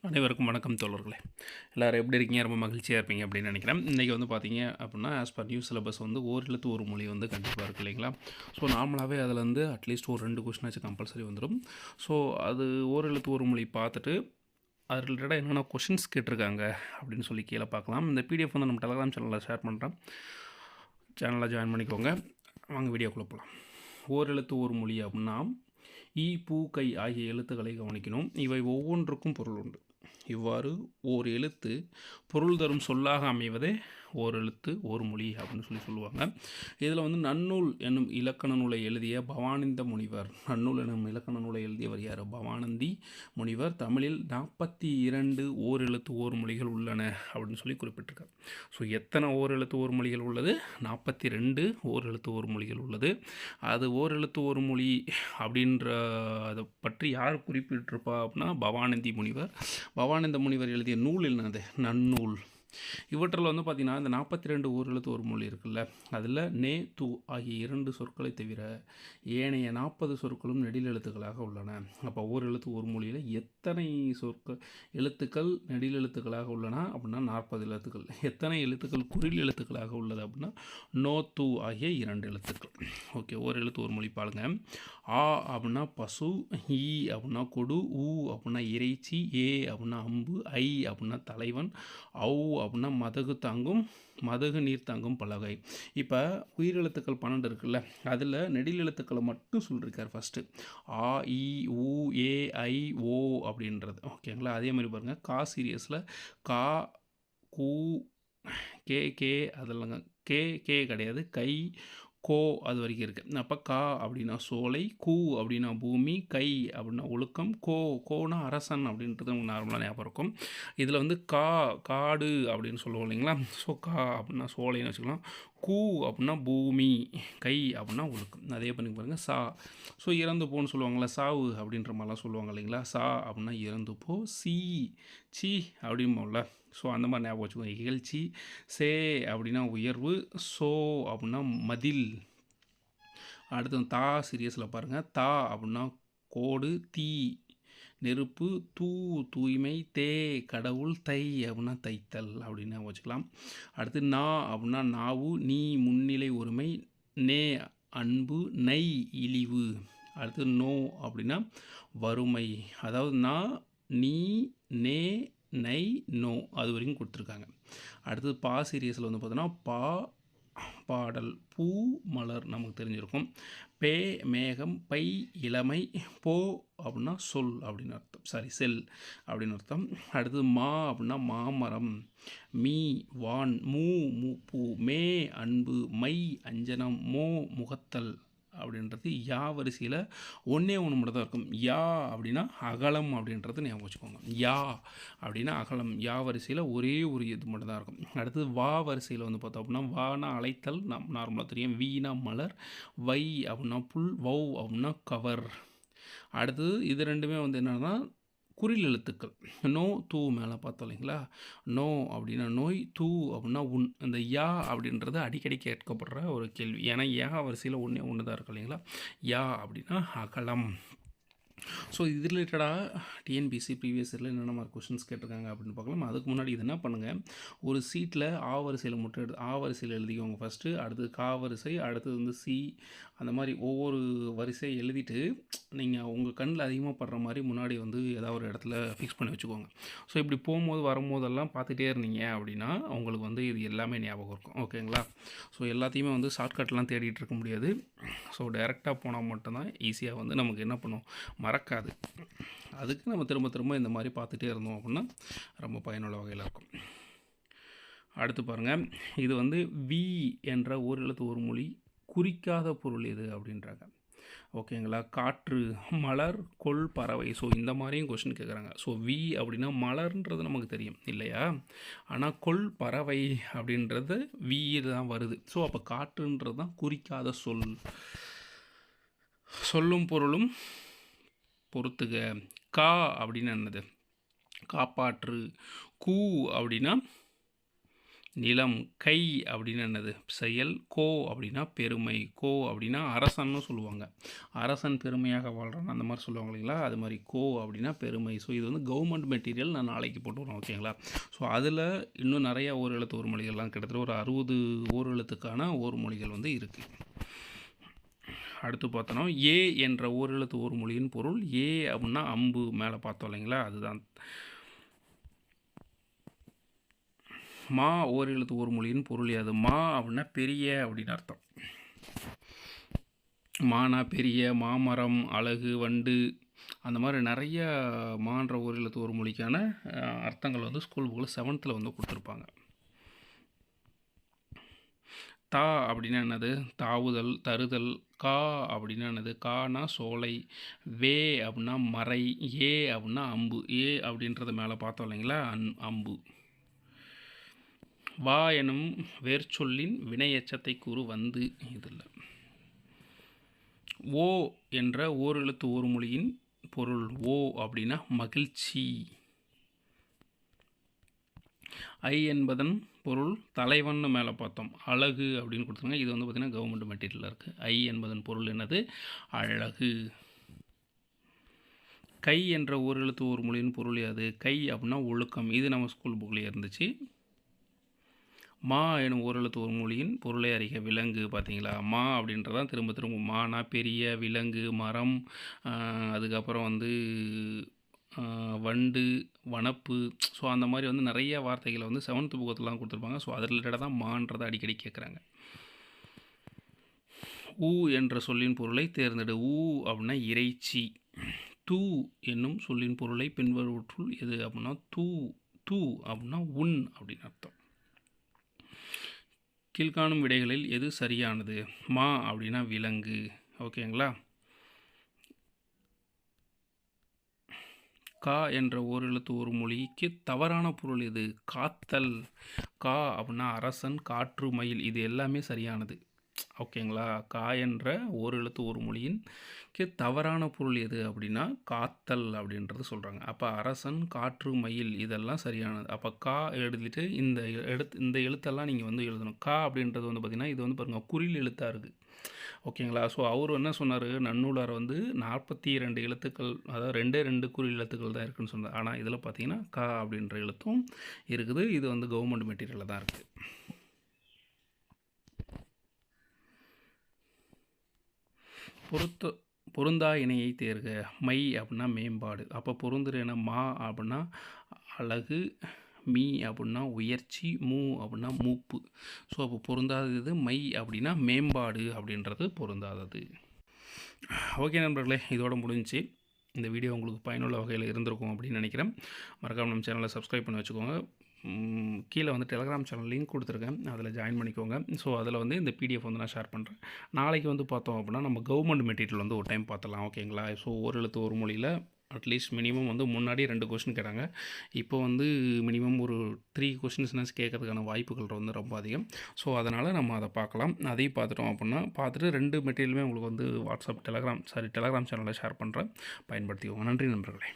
அனைவருக்கும் வணக்கம் தோழர்களே. எல்லோரும் எப்படி இருக்கீங்க? ரொம்ப மகிழ்ச்சியாக இருப்பீங்க அப்படின்னு நினைக்கிறேன். இன்றைக்கி வந்து பார்த்தீங்க அப்படின்னா, ஆஸ் பர் நியூ சிலபஸ் வந்து ஓரெழுத்து ஒரு மொழி வந்து கண்டிப்பாக இருக்குது இல்லைங்களா? ஸோ நார்மலாகவே அதில் வந்து அட்லீஸ்ட் ஒரு 2 கொஷினாச்சும் கம்பல்சரி வந்துடும். ஸோ அது ஓரெழுத்து ஒரு மொழி பார்த்துட்டு அது ரிலேட்டடாக என்னென்ன கொஷின்ஸ் கேட்டிருக்காங்க அப்படின்னு சொல்லி கீழே பார்க்கலாம். இந்த பிடிஎஃப் வந்து நம்ம டெலகிராம் சேனலில் ஷேர் பண்ணுறேன். சேனலில் ஜாயின் பண்ணிக்கோங்க. வாங்க வீடியோக்குள்ளே போகலாம். ஓரெழுத்து ஒரு மொழி அப்படின்னா ஈ, பூ, கை ஆகிய எழுத்துக்களை கவனிக்கணும். இவை ஒவ்வொன்றுக்கும் பொருள் உண்டு. இவ்வாறு ஓர் எழுத்து பொருள் தரும் சொல்லாக அமைவதே ஓர் எழுத்து ஒரு மொழி அப்படின்னு சொல்லுவாங்க. இதில் வந்து நன்னூல் என்னும் இலக்கண நூலை எழுதிய பவானந்த முனிவர், நன்னூல் என்னும் இலக்கண நூலை எழுதியவர் யார்? பவானந்தி முனிவர். தமிழில் 42 ஓர் எழுத்து ஓர் மொழிகள் உள்ளன அப்படின்னு சொல்லி குறிப்பிட்டிருக்கார். ஸோ எத்தனை ஓர் எழுத்து ஓர் மொழிகள் உள்ளது? 42 ஓர் எழுத்து ஓர் மொழிகள் உள்ளது. அது ஓர் எழுத்து ஒரு மொழி அப்படின்ற அதை பற்றி யார் குறிப்பிட்டிருப்பா அப்படின்னா பவானந்தி முனிவர். பவானந்த முனிவர் எழுதிய நூல் என்னது? நன்னூல். இவற்றில் வந்து பார்த்திங்கன்னா இந்த 42 ஓர் எழுத்து ஒரு மொழி இருக்குல்ல, அதில் நே, து ஆகிய 2 சொற்களை தவிர ஏனைய 40 சொற்களும் நெடில் எழுத்துக்களாக உள்ளன. அப்போ ஓர் எழுத்து ஒரு மொழியில் எத்தனை எழுத்துக்கள் நெடில் எழுத்துக்களாக உள்ளன அப்படின்னா 40 எழுத்துக்கள். எத்தனை எழுத்துக்கள் குறில் எழுத்துக்களாக உள்ளது அப்படின்னா நோ, து ஆகிய 2 எழுத்துக்கள். ஓகே, ஒரு எழுத்து ஒரு மொழி பாருங்க. ஆ அப்படின்னா பசு, ஈ அப்படின்னா கொடு, ஊ அப்படின்னா இறைச்சி, ஏ அப்படின்னா அம்பு, ஐ அப்படின்னா தலைவன், ஔ அப்படின்னா மதகு தாங்கும், மதகு நீர் தாங்கும் பலகை. இப்போ உயிரெழுத்துக்கள் 12 இருக்குல்ல, அதில் நெடில் எழுத்துக்களை மட்டும் சொல்லியிருக்கார் ஃபஸ்ட்டு. ஆ, இ, ஊ, ஏ, ஐ, ஓ அப்படின்றது. ஓகேங்களா? அதே மாதிரி பாருங்கள், கா சீரியஸில் கா, கூ, கே அதெல்லாங்க கே கிடையாது, கை, கோ அது வரைக்கும் இருக்குது. அப்போ கா அப்படின்னா சோலை, கூ அப்படின்னா பூமி, கை அப்படின்னா ஒழுக்கம், கோனா அரசன் அப்படின்றது உங்களுக்கு நார்மலாக ஞாபகம் இருக்கும். இதில் வந்து காடு அப்படின்னு சொல்லுவோம் இல்லைங்களா? ஸோ கா அப்படின்னா சோலைன்னு வச்சுக்கலாம், கூ அப்படின்னா பூமி, கை அப்படின்னா ஒழுக்கம். அதே பண்ணி பாருங்கள், சா. ஸோ இறந்து போன்னு சொல்லுவாங்களா, சாவு அப்படின்ற மாதிரிலாம் சொல்லுவாங்க இல்லைங்களா? சா அப்படின்னா இறந்து போ, சி அப்படிம்போம்ல, ஸோ அந்த மாதிரி ஞாபகம் வச்சுக்கோங்க. இகழ்ச்சி. சே அப்படின்னா உயர்வு, சோ அப்படின்னா மதில். அடுத்து தா சீரியஸில் பாருங்கள், தா அப்படின்னா கோடு, தீ நெருப்பு, தூய்மை, தே கடவுள், தை அப்படின்னா தைத்தல் அப்படின்னு வச்சுக்கலாம். அடுத்து நா அப்படின்னா நாவு, நீ முன்னிலை ஒருமை, நே அன்பு, நை இழிவு. அடுத்து நோ அப்படின்னா வறுமை. அதாவது நா, நீ, நே, நை, நோ அது வரைக்கும் கொடுத்துருக்காங்க. அடுத்தது பா சீரியஸில் வந்து பார்த்தோன்னா பாடல், பூ மலர் நமக்கு தெரிஞ்சிருக்கும், பே மேகம், பை இளமை, போ அப்படின்னா சொல் அப்படின்னு அர்த்தம், செல் அப்படின்னு அர்த்தம். அடுத்தது மா அப்படின்னா மாமரம், மீ வான், மூ பூ, மே அன்பு, மை அஞ்சனம், மோ முகத்தல் அப்படின்றது யா வரிசையில் ஒன்றே ஒன்று மட்டும் தான் இருக்கும். யா அப்படின்னா அகலம் அப்படின்றது ஞாபகம் வச்சுக்கோங்க. யா அப்படின்னா அகலம், யா வரிசையில் ஒரே ஒரு இது மட்டும் தான் இருக்கும். அடுத்தது வா வரிசையில் வந்து பார்த்தோம் அப்படின்னா வானா அழைத்தல், நார்மலாக தெரியும். வீணா மலர், வை அப்படின்னா புல், வௌ அப்படின்னா கவர். அடுத்தது இது ரெண்டுமே வந்து என்னென்னா குறில் எழுத்துக்கள். நோ, தூ மேலே பார்த்தோம் இல்லைங்களா? நோ அப்படின்னா நோய், தூ அப்படின்னா உன். இந்த யா அப்படின்றது அடிக்கடி கேட்கப்படுற ஒரு கேள்வி. ஏன்னா யா வரிசையில் ஒன்று தான் இருக்கும் இல்லைங்களா? யா அப்படின்னா அகலம். ஸோ இது ரிலேட்டடாக டிஎன்பிசி ப்ரீவியஸ் இயரில் என்னென்ன மாதிரி கொஷின்ஸ் கேட்டிருக்காங்க அப்படின்னு பார்க்கலாம். அதுக்கு முன்னாடி இது என்ன பண்ணுங்கள், ஒரு சீட்டில் ஆ வரிசையில் மட்டும் ஆ வரிசையில் எழுதிக்கோங்க ஃபஸ்ட்டு. அடுத்தது கா வரிசை, அடுத்தது வந்து சி, அந்த மாதிரி ஒவ்வொரு வரிசையை எழுதிட்டு நீங்கள் உங்கள் கண்ணில் அதிகமாக படுற மாதிரி முன்னாடி வந்து ஏதாவது ஒரு இடத்துல ஃபிக்ஸ் பண்ணி வச்சுக்கோங்க. ஸோ இப்படி போகும்போது வரும்போதெல்லாம் பார்த்துட்டே இருந்தீங்க அப்படின்னா உங்களுக்கு வந்து இது எல்லாமே ஞாபகம் இருக்கும். ஓகேங்களா? ஸோ எல்லாத்தையுமே வந்து ஷார்ட்கட்லாம் தேடிட்டு இருக்க முடியாது. ஸோ டைரெக்டாக போனால் மட்டும்தான் ஈஸியாக வந்து நமக்கு என்ன பண்ணும், மறக்காது. அதுக்கு நம்ம திரும்ப திரும்ப இந்த மாதிரி பார்த்துட்டே இருந்தோம் அப்படின்னா ரொம்ப பயனுள்ள வகையில் இருக்கும். அடுத்து பாருங்கள், இது வந்து வி என்ற ஒரு எழுத்து ஒரு மொழி குறிக்காத பொருள் எது அப்படின்றாங்க. ஓகேங்களா? காற்று, மலர், கொள், பறவை. ஸோ இந்த மாதிரியும் கொஷின் கேட்குறாங்க. ஸோ வி அப்படின்னா மலர்ன்றது நமக்கு தெரியும் இல்லையா? ஆனால் கொள், பறவை அப்படின்றது வி தான் வருது. ஸோ அப்போ காற்றுன்றது தான் குறிக்காத சொல். சொல்லும் பொருளும் பொறுத்துக. கா அப்படின்னா என்னது? காப்பாற்று. கூ அப்படின்னா நிலம். கை அப்படின்னா என்னது? செயல். கோ அப்படின்னா பெருமை. கோ அப்படின்னா அரசன்னு சொல்லுவாங்க. அரசன் பெருமையாக வாழ்கிறான் அந்த மாதிரி சொல்லுவாங்க இல்லைங்களா? அது மாதிரி கோ அப்படின்னா பெருமை. ஸோ இது வந்து கவர்மெண்ட் மெட்டீரியல், நான் நாளைக்கு போட்டு வரேன் ஓகேங்களா? ஸோ அதில் இன்னும் நிறையா ஓரெழுத்து ஒரு மொழிகள்லாம் கிட்டத்தட்ட ஒரு 60 ஓரெழுத்துக்கான ஓர் மொழிகள் வந்து இருக்குது. அடுத்து பார்த்தோன்னா ஏ என்ற ஓரெழுத்து ஒரு மொழியின் பொருள். ஏ அப்படின்னா அம்பு, மேலே பார்த்தோம் இல்லைங்களா? அதுதான். மா ஓரெழுத்து ஒரு மொழியின் பொருள் யாது? மா அப்படின்னா பெரிய அப்படின்னு அர்த்தம். மானா பெரிய, மாமரம், அழகு, வண்டு, அந்த மாதிரி நிறைய மான்ற ஓரெழுத்து ஒரு மொழிக்கான அர்த்தங்கள் வந்து ஸ்கூல் புக்கில் 7th வந்து கொடுத்துருப்பாங்க. தா அப்படின்னா என்னது? தாவுதல், தருதல். கா அப்படின்னா என்னது? கானா சோலை. வே அப்படின்னா மறை. ஏ அப்படின்னா அம்பு. ஏ அப்படின்றத மேலே பார்த்தோம் இல்லைங்களா? அம்பு. வா எனும் வேர்ச்சொல்லின் வினையெச்சத்தை கூறு வந்து. இதில் ஓ என்ற ஓரெழுத்து ஒரு மொழியின் பொருள். ஓ அப்படின்னா மகிழ்ச்சி. ஐ என்பதன் பொருள் தலைவன்னு மேலே பார்த்தோம். அழகு அப்படின்னு கொடுத்துருங்க. இது வந்து பார்த்திங்கன்னா கவர்மெண்ட் மெட்டீரியலில் இருக்குது. ஐ என்பதன் பொருள் என்னது? அழகு. கை என்ற ஓரெழுத்து ஒரு மொழியின் பொருள் யாது? கை அப்படின்னா ஒழுக்கம். இது நம்ம ஸ்கூல் புக்லேயே இருந்துச்சு. மா எனும் ஓரெழுத்து ஒரு மொழியின் பொருளை அறிக. விலங்கு. பார்த்தீங்களா? மா அப்படின்றதான் திரும்ப திரும்ப. மானா பெரிய, விலங்கு, மரம், அதுக்கப்புறம் வந்து வண்டு, வனப்பு. ஸோ அந்த மாதிரி வந்து நிறைய வார்த்தைகளை வந்து 7th புக்கத்துலாம் கொடுத்துருப்பாங்க. ஸோ அது ரிலேட்டடாக தான் மான்றதை அடிக்கடி கேட்குறாங்க. ஊ என்ற சொல்லின் பொருளை தேர்ந்தெடு. ஊ அப்படின்னா இறைச்சி. தூ என்னும் சொல்லின் பொருளை பின்வருவற்றுள் எது அப்படின்னா தூ. தூ அப்படின்னா உன் அப்படின்னு அர்த்தம். கீழ்காணும் விடைகளில் எது சரியானது? மா அப்படின்னா விலங்கு. ஓகேங்களா? கா என்ற ஓரெழுத்து ஒரு மொழிக்கு தவறான பொருள் எது? காத்தல். கா அப்படின்னா அரசன், காற்று, மயில். இது எல்லாமே சரியானது. ஓகேங்களா? கா என்ற ஓரெழுத்து ஒரு மொழியின்க்கு தவறான பொருள் எது அப்படின்னா காத்தல் அப்படின்றது சொல்கிறாங்க. அப்போ அரசன், காற்று, மயில் இதெல்லாம் சரியானது. அப்போ கா எழுதிட்டு இந்த எழுத்தெல்லாம் நீங்கள் வந்து எழுதணும். கா அப்படின்றது வந்து பார்த்திங்கன்னா இது வந்து பாருங்கள் குறில் எழுத்தாக இருக்குது. ஓகேங்களா? ஸோ அவர் என்ன சொன்னார்? நன்னூலார் வந்து 42 எழுத்துக்கள், அதாவது 2 குறில் எழுத்துக்கள் தான் இருக்குதுன்னு சொன்னார். ஆனால் இதில் பார்த்தீங்கன்னா கா அப்படின்ற எழுத்தும் இருக்குது. இது வந்து கவர்மெண்ட் மெட்டீரியலில் தான் இருக்குது. பொருந்தா இணையை தேர்க. மை அப்படின்னா மேம்பாடு. அப்போ பொருந்துற இன மா அப்படின்னா அழகு, மீ அப்படின்னா உயர்ச்சி, மூ அப்படின்னா மூப்பு. ஸோ அப்போ பொருந்தாதது மை அப்படின்னா மேம்பாடு அப்படின்றது பொருந்தாதது. ஓகே நண்பர்களே, இதோட முடிஞ்சிச்சு. இந்த வீடியோ உங்களுக்கு பயனுள்ள வகையில் இருந்திருக்கும் அப்படின்னு நினைக்கிறேன். மறக்காமல் நம்ம சேனலை சப்ஸ்கிரைப் பண்ணி வச்சுக்கோங்க. கீழே வந்து டெலகிராம் சேனல் லிங்க் கொடுத்துருக்கேன், அதில் ஜாயின் பண்ணிக்கோங்க. ஸோ அதில் வந்து இந்த பிடிஎஃப் வந்து நான் ஷேர் பண்ணுறேன். நாளைக்கு வந்து பார்த்தோம் அப்படின்னா நம்ம கவர்மெண்ட் மெட்டீரியல் வந்து ஒரு டைம் பார்த்தலாம். ஓகேங்களா? ஸோ ஒரு எழுத்து ஒரு மொழியில் அட்லீஸ்ட் மினிமம் வந்து முன்னாடி 2 கொஸ்டின் கேட்டாங்க. இப்போ வந்து மினிமம் ஒரு 3 கொஸ்டின்ஸ்னாச்சும் கேட்கறதுக்கான வாய்ப்புகள் வந்து ரொம்ப அதிகம். ஸோ அதனால் நம்ம அதை பார்க்கலாம். அதையும் பார்த்துட்டோம் அப்படின்னா பார்த்துட்டு 2 மெட்டீரியலுமே உங்களுக்கு வந்து டெலகிராம் சேனலில் ஷேர் பண்ணுறேன். பயன்படுத்திக்கோங்க. நன்றி நண்பர்களே.